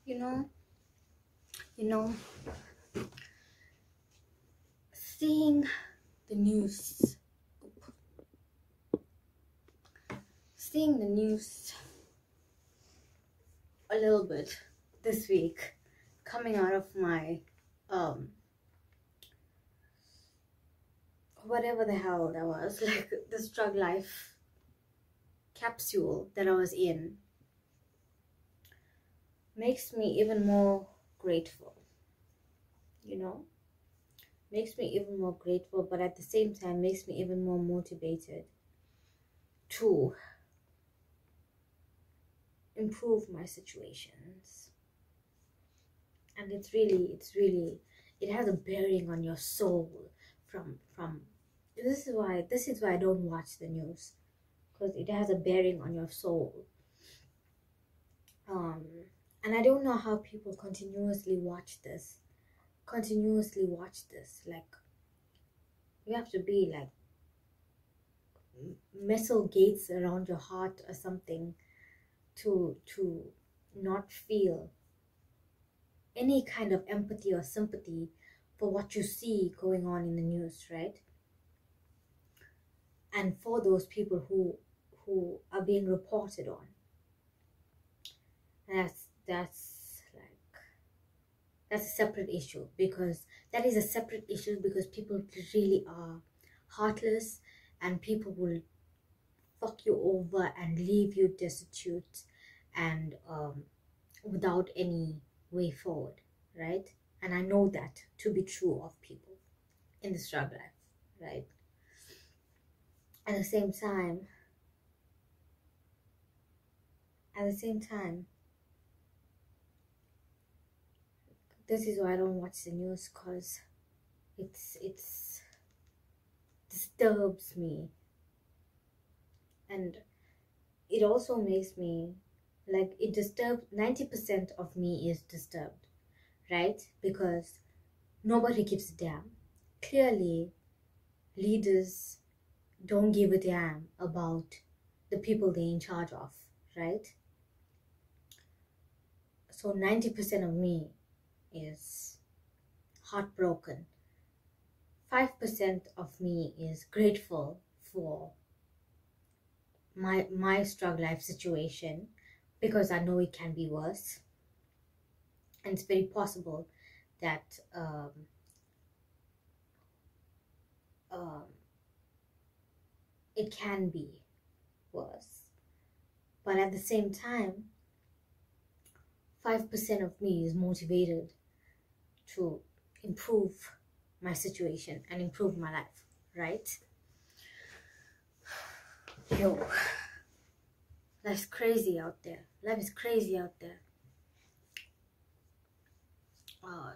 You know, seeing the news, a little bit this week, coming out of my whatever the hell that was, like the Strugg life capsule that I was in, makes me even more grateful. Makes me even more grateful, but at the same time makes me even more motivated to improve my situations. And it has a bearing on your soul. From this is why I don't watch the news, because it has a bearing on your soul. And I don't know how people continuously watch this. Like, you have to be like metal gates around your heart or something to not feel any kind of empathy or sympathy for what you see going on in the news, right? And for those people who are being reported on. That's a separate issue, because people really are heartless, and people will fuck you over and leave you destitute and without any way forward, right? And I know that to be true of people in the Strugg life, right? At the same time, this is why I don't watch the news, because it's disturbs me, and it also makes me like, it disturbs 90% of me is disturbed, right? Because nobody gives a damn. Clearly, leaders don't give a damn about the people they're in charge of, right? So 90% of me is heartbroken. 5% of me is grateful for my Strugg life situation, because I know it can be worse, and it's very possible that it can be worse. But at the same time, 5% of me is motivated to improve my situation and improve my life, right? Yo, life's crazy out there. Life is crazy out there.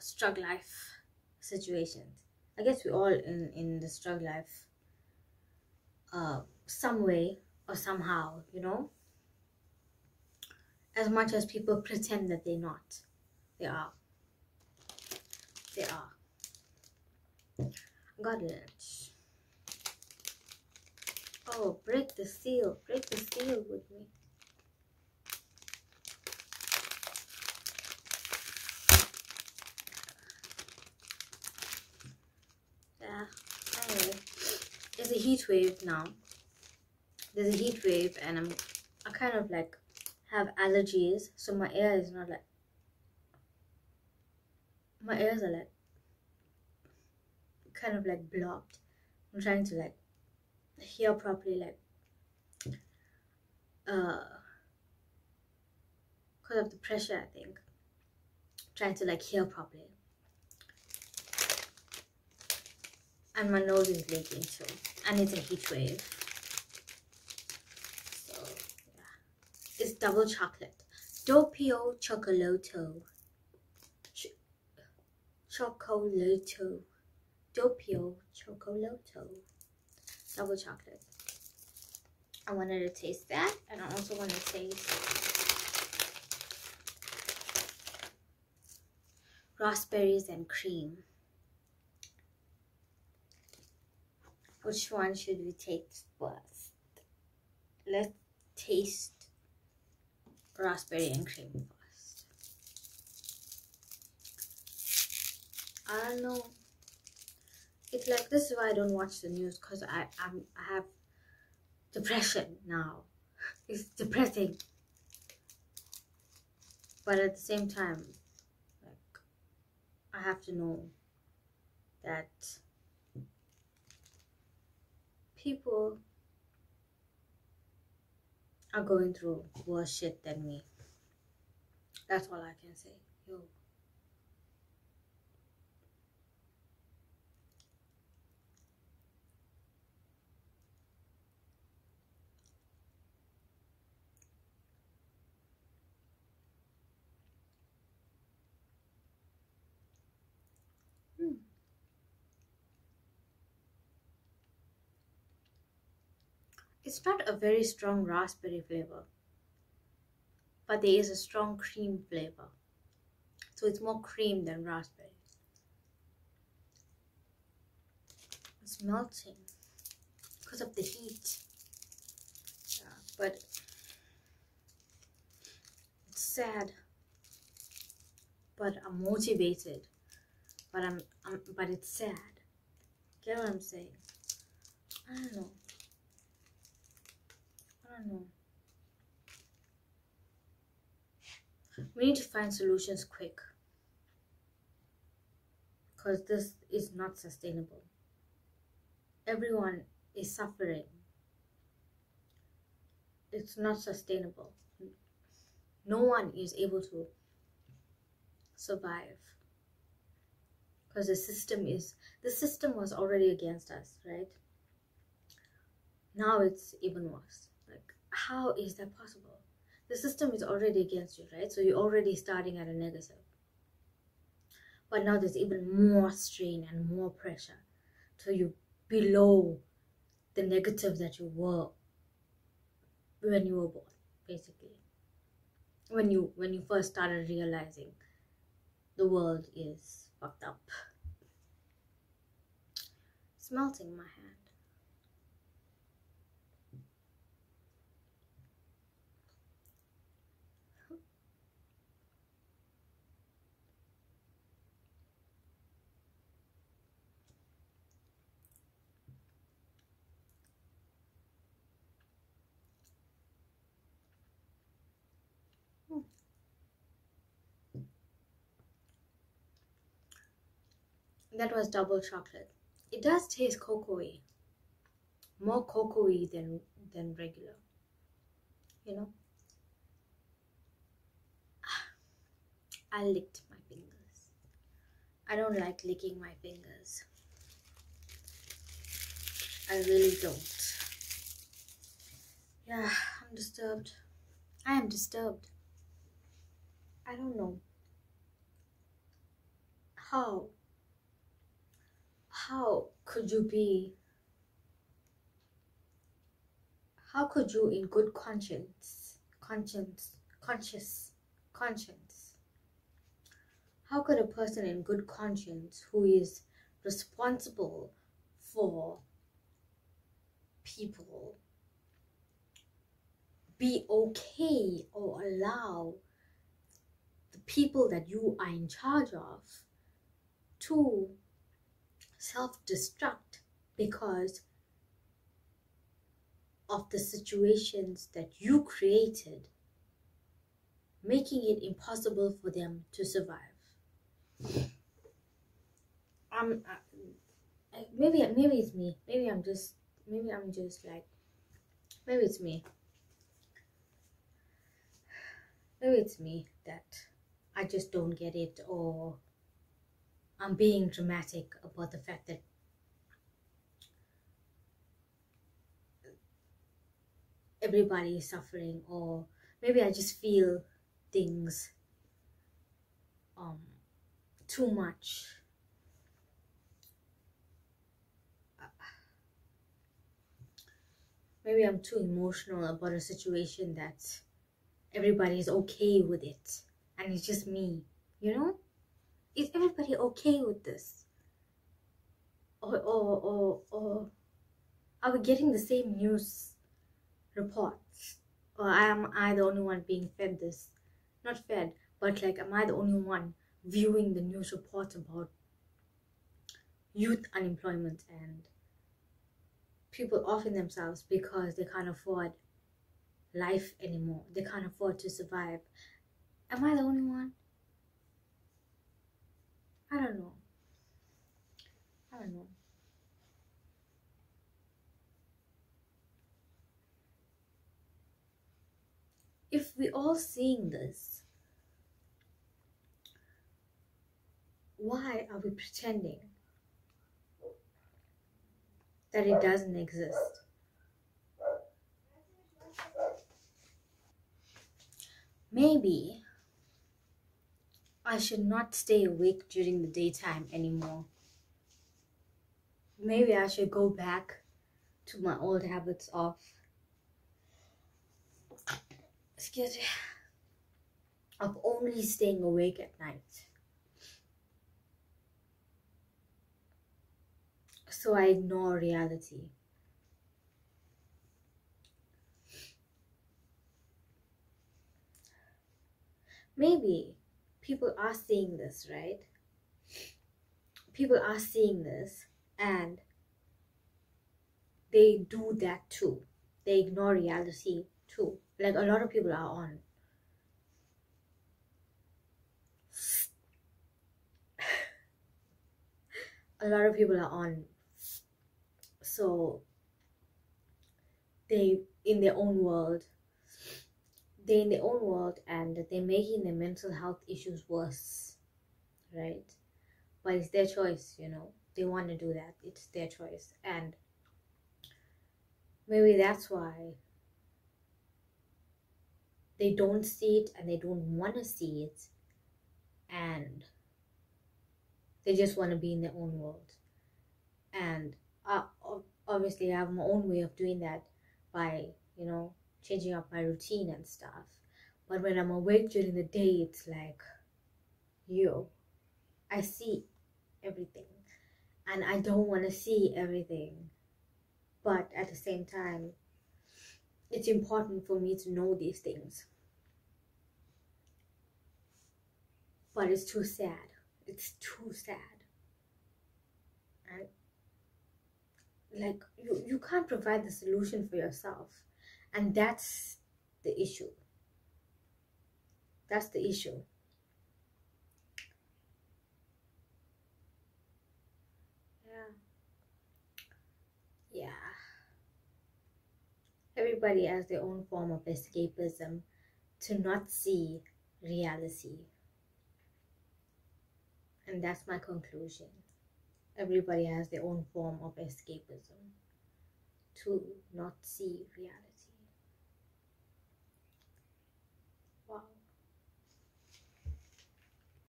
Strugg life situations. I guess we all in the Strugg life, some way or somehow, as much as people pretend that they're not, they are. Got it. Oh, break the seal with me. Yeah, anyway, there's a heat wave now. There's a heat wave, and I kind of like have allergies, so my ear is not like, my ears are like kind of like blocked. I'm trying to like hear properly, like because of the pressure, I think. Trying to like hear properly, and my nose is leaking too, and it's a heat wave. So yeah, it's double chocolate, doppio chocolato, doppio chocolato, double chocolate. I wanted to taste that, and I also want to taste raspberries and cream. Which one should we taste first? Let's taste raspberry and cream first. I don't know. It's like, this is why I don't watch the news, because I have depression now. It's depressing. But at the same time, like, I have to know that people are going through worse shit than me. That's all I can say. Yo. It's not a very strong raspberry flavor, but there is a strong cream flavor. So it's more cream than raspberry. It's melting because of the heat. Yeah, but it's sad. But I'm motivated. But it's sad. Get what I'm saying? I don't know. We need to find solutions quick, because this is not sustainable. Everyone is suffering. It's not sustainable. No one is able to survive, because the system was already against us, right? Now it's even worse. Like, how is that possible? The system is already against you, right? So you're already starting at a negative. But now there's even more strain and more pressure. So you're below the negative that you were when you were born, basically. When you first started realizing the world is fucked up. It's melting in my hand. That was double chocolate. It does taste cocoa-y. More cocoa-y than regular. You know? I licked my fingers. I don't like licking my fingers. I really don't. Yeah, I'm disturbed. I am disturbed. I don't know. How could you be? How could you, in good conscience, how could a person in good conscience who is responsible for people be okay or allow the people that you are in charge of to self-destruct because of the situations that you created, making it impossible for them to survive? Maybe it's me. Maybe it's me. Maybe it's me that I just don't get it, or I'm being dramatic about the fact that everybody is suffering, or maybe I just feel things too much. Maybe I'm too emotional about a situation that everybody is okay with it, and it's just me, you know? Is everybody okay with this? Or are we getting the same news reports? Or am I the only one being fed this? Not fed, but like, am I the only one viewing the news reports about youth unemployment, and people offing themselves because they can't afford life anymore. They can't afford to survive. Am I the only one? I don't know. I don't know. If we all seeing this, why are we pretending that it doesn't exist? Maybe I should not stay awake during the daytime anymore. Maybe I should go back to my old habits of, excuse me, of only staying awake at night. So I ignore reality. Maybe people are seeing this, right? People are seeing this and they do that too. They ignore reality too. Like, a lot of people are on. A lot of people are on. So they in their own world. They're in their own world and they're making their mental health issues worse, right? But it's their choice, you know. They want to do that. It's their choice. And maybe that's why they don't see it and they don't want to see it. And they just want to be in their own world. And obviously I have my own way of doing that by, you know, changing up my routine and stuff. But when I'm awake during the day, it's like, yo, I see everything and I don't want to see everything. But at the same time, it's important for me to know these things. But it's too sad. It's too sad. And like, you can't provide the solution for yourself. And that's the issue. That's the issue. Yeah. Everybody has their own form of escapism to not see reality. And that's my conclusion. Everybody has their own form of escapism to not see reality.